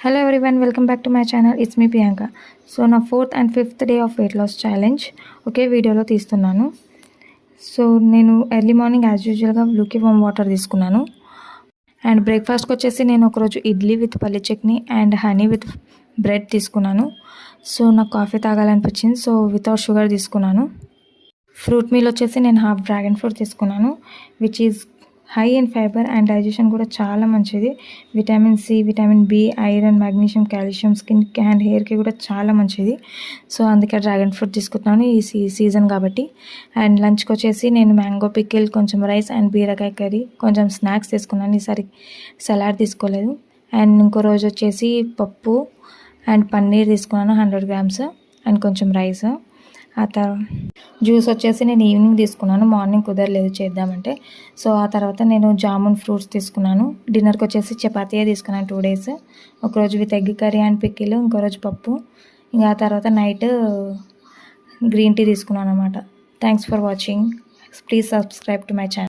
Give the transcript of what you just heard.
Hello everyone, welcome back to my channel. It's me Priyanka. So నా 4th and 5th day of weight loss challenge ఒకే వీడియోలో తీస్తున్నాను. So నేను early morning as యూజువల్గా lukewarm water తీసుకున్నాను. And బ్రేక్ఫాస్ట్కి వచ్చేసి నేను ఒకరోజు idli with palli chutney and honey with bread తీసుకున్నాను. సో నాకు కాఫీ తాగాలనిపించింది, సో వితౌట్ షుగర్ తీసుకున్నాను. ఫ్రూట్ మీల్ వచ్చేసి నేను హాఫ్ డ్రాగన్ ఫ్రూట్ తీసుకున్నాను, which is high in fibre and digestion కూడా చాలా మంచిది. Vitamin C, vitamin B, iron, magnesium, calcium స్కిన్కి అండ్ హెయిర్కి కూడా చాలా మంచిది. సో అందుకే డ్రాగన్ ఫ్రూట్ తీసుకుంటున్నాను ఈ సీజన్ కాబట్టి. అండ్ లంచ్కి వచ్చేసి నేను మ్యాంగో పికిల్, కొంచెం రైస్ అండ్ బీరకాయ కర్రీ, కొంచెం స్నాక్స్ తీసుకున్నాను. ఈసారి సలాడ్ తీసుకోలేదు. అండ్ ఇంకో రోజు వచ్చేసి పప్పు అండ్ పన్నీర్ తీసుకున్నాను 100 grams అండ్ కొంచెం రైస్. ఆ తర్వాత జ్యూస్ వచ్చేసి నేను ఈవినింగ్ తీసుకున్నాను, మార్నింగ్ కుదరలేదు చేద్దామంటే. సో ఆ తర్వాత నేను జామున్ ఫ్రూట్స్ తీసుకున్నాను. డిన్నర్కి వచ్చేసి చపాతీయే తీసుకున్నాను 2 days. ఒకరోజు with egg curry and pickle, ఇంకో రోజు పప్పు. ఇంకా ఆ తర్వాత నైట్ గ్రీన్ టీ తీసుకున్నాను అనమాట. Thanks for watching. Please subscribe to my channel.